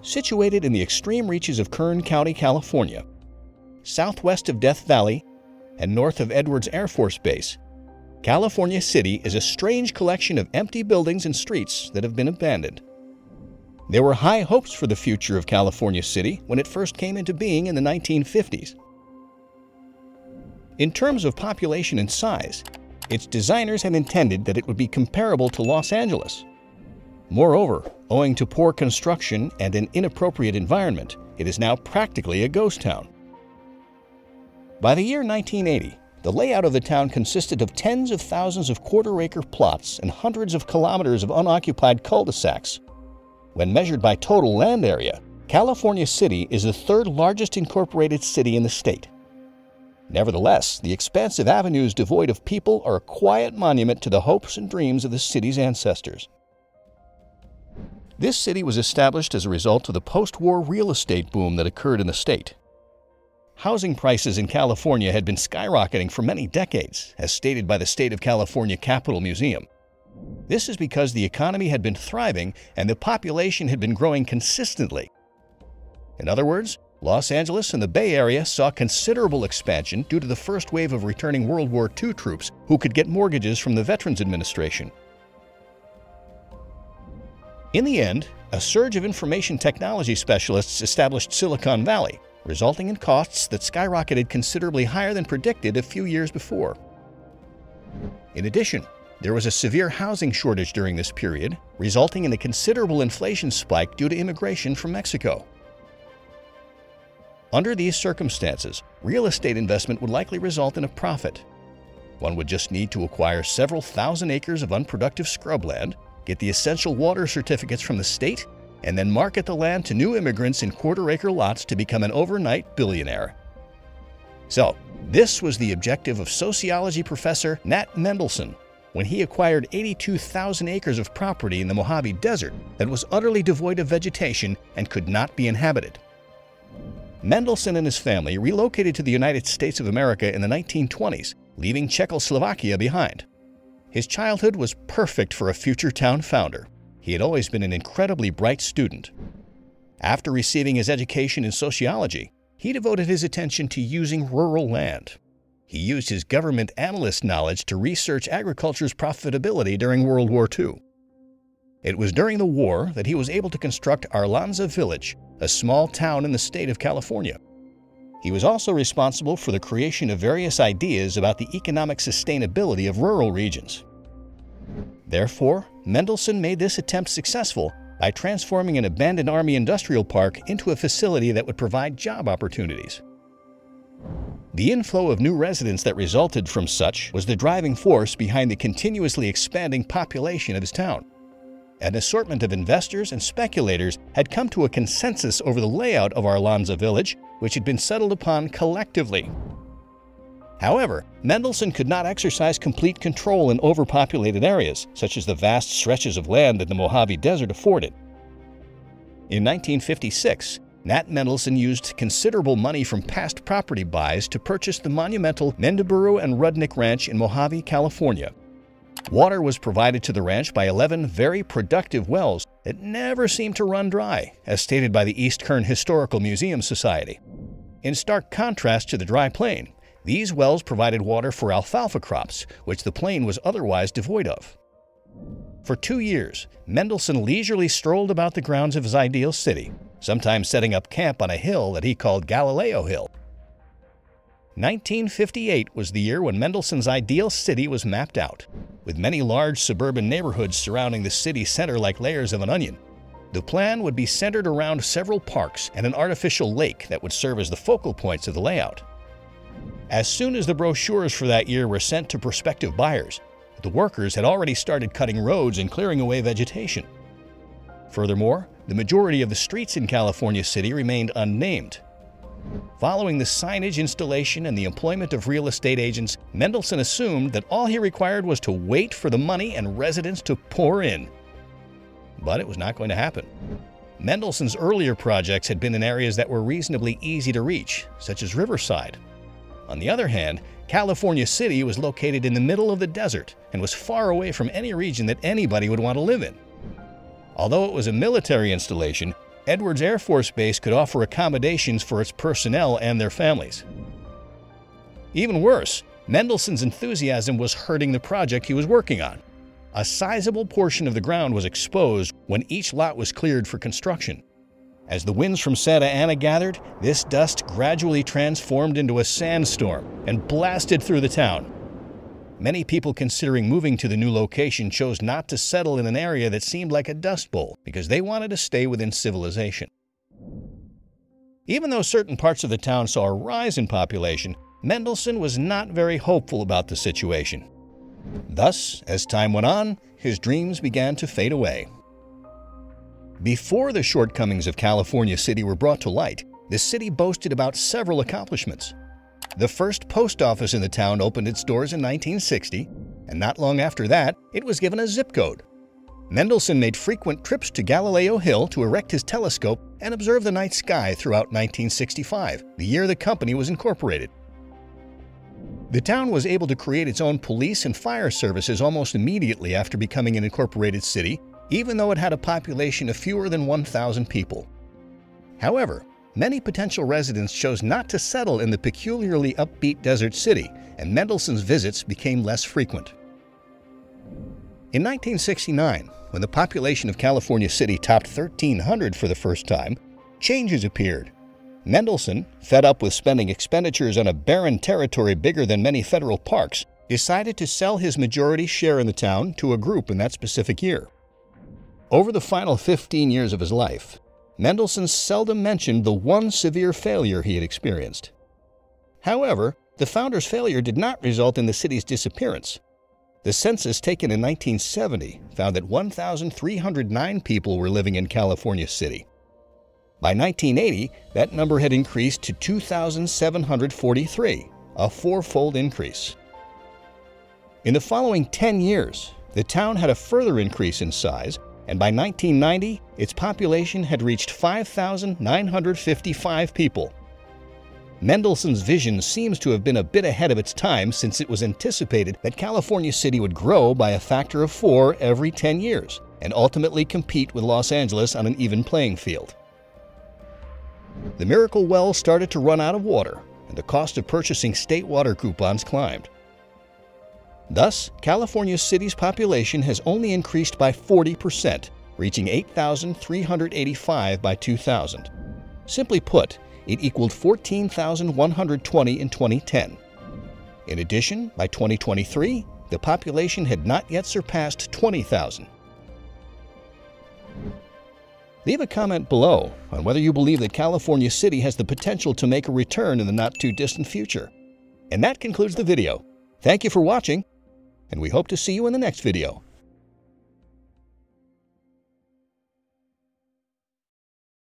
Situated in the extreme reaches of Kern County, California, southwest of Death Valley and north of Edwards Air Force Base, California City is a strange collection of empty buildings and streets that have been abandoned. There were high hopes for the future of California City when it first came into being in the 1950s. In terms of population and size, its designers had intended that it would be comparable to Los Angeles. Moreover, owing to poor construction and an inappropriate environment, it is now practically a ghost town. By the year 1980, the layout of the town consisted of tens of thousands of quarter-acre plots and hundreds of kilometers of unoccupied cul-de-sacs. When measured by total land area, California City is the third largest incorporated city in the state. Nevertheless, the expansive avenues devoid of people are a quiet monument to the hopes and dreams of the city's ancestors. This city was established as a result of the post-war real estate boom that occurred in the state. Housing prices in California had been skyrocketing for many decades, as stated by the State of California Capitol Museum. This is because the economy had been thriving and the population had been growing consistently. In other words, Los Angeles and the Bay Area saw considerable expansion due to the first wave of returning World War II troops who could get mortgages from the Veterans Administration. In the end, a surge of information technology specialists established Silicon Valley, resulting in costs that skyrocketed considerably higher than predicted a few years before. In addition, there was a severe housing shortage during this period, resulting in a considerable inflation spike due to immigration from Mexico. Under these circumstances, real estate investment would likely result in a profit. One would just need to acquire several thousand acres of unproductive scrubland, get the essential water certificates from the state, and then market the land to new immigrants in quarter-acre lots to become an overnight billionaire. So, this was the objective of sociology professor Nat Mendelson when he acquired 82,000 acres of property in the Mojave Desert that was utterly devoid of vegetation and could not be inhabited. Mendelson and his family relocated to the United States of America in the 1920s, leaving Czechoslovakia behind. His childhood was perfect for a future town founder. He had always been an incredibly bright student. After receiving his education in sociology, he devoted his attention to using rural land. He used his government analyst knowledge to research agriculture's profitability during World War II. It was during the war that he was able to construct Arlanza Village, a small town in the state of California. He was also responsible for the creation of various ideas about the economic sustainability of rural regions. Therefore, Mendelson made this attempt successful by transforming an abandoned Army industrial park into a facility that would provide job opportunities. The inflow of new residents that resulted from such was the driving force behind the continuously expanding population of his town. An assortment of investors and speculators had come to a consensus over the layout of Arlanza Village, which had been settled upon collectively. However, Mendelson could not exercise complete control in overpopulated areas, such as the vast stretches of land that the Mojave Desert afforded. In 1956, Nat Mendelson used considerable money from past property buys to purchase the monumental Mendeburu and Rudnick Ranch in Mojave, California. Water was provided to the ranch by 11 very productive wells that never seemed to run dry, as stated by the East Kern Historical Museum Society. In stark contrast to the dry plain, these wells provided water for alfalfa crops, which the plain was otherwise devoid of. For 2 years, Mendelson leisurely strolled about the grounds of his ideal city, sometimes setting up camp on a hill that he called Galileo Hill. 1958 was the year when Mendelson's ideal city was mapped out, with many large suburban neighborhoods surrounding the city center like layers of an onion. The plan would be centered around several parks and an artificial lake that would serve as the focal points of the layout. As soon as the brochures for that year were sent to prospective buyers, the workers had already started cutting roads and clearing away vegetation. Furthermore, the majority of the streets in California City remained unnamed. Following the signage installation and the employment of real estate agents, Mendelson assumed that all he required was to wait for the money and residents to pour in. But it was not going to happen. Mendelson's earlier projects had been in areas that were reasonably easy to reach, such as Riverside. On the other hand, California City was located in the middle of the desert and was far away from any region that anybody would want to live in. Although it was a military installation, Edwards Air Force Base could offer accommodations for its personnel and their families. Even worse, Mendelson's enthusiasm was hurting the project he was working on. A sizable portion of the ground was exposed when each lot was cleared for construction. As the winds from Santa Ana gathered, this dust gradually transformed into a sandstorm and blasted through the town. Many people considering moving to the new location chose not to settle in an area that seemed like a dust bowl because they wanted to stay within civilization. Even though certain parts of the town saw a rise in population, Mendelson was not very hopeful about the situation. Thus, as time went on, his dreams began to fade away. Before the shortcomings of California City were brought to light, the city boasted about several accomplishments. The first post office in the town opened its doors in 1960, and not long after that, it was given a zip code. Mendelson made frequent trips to Galileo Hill to erect his telescope and observe the night sky throughout 1965, the year the company was incorporated. The town was able to create its own police and fire services almost immediately after becoming an incorporated city, even though it had a population of fewer than 1,000 people. However, many potential residents chose not to settle in the peculiarly upbeat desert city, and Mendelson's visits became less frequent. In 1969, when the population of California City topped 1,300 for the first time, changes appeared. Mendelson, fed up with spending expenditures on a barren territory bigger than many federal parks, decided to sell his majority share in the town to a group in that specific year. Over the final 15 years of his life, Mendelson seldom mentioned the one severe failure he had experienced. However, the founder's failure did not result in the city's disappearance. The census taken in 1970 found that 1,309 people were living in California City. By 1980, that number had increased to 2,743, a four-fold increase. In the following 10 years, the town had a further increase in size, and by 1990, its population had reached 5,955 people. Mendelson's vision seems to have been a bit ahead of its time, since it was anticipated that California City would grow by a factor of 4 every 10 years and ultimately compete with Los Angeles on an even playing field. The Miracle Well started to run out of water, and the cost of purchasing state water coupons climbed. Thus, California City's population has only increased by 40%, reaching 8,385 by 2000. Simply put, it equaled 14,120 in 2010. In addition, by 2023, the population had not yet surpassed 20,000. Leave a comment below on whether you believe that California City has the potential to make a return in the not-too-distant future. And that concludes the video. Thank you for watching, and we hope to see you in the next video.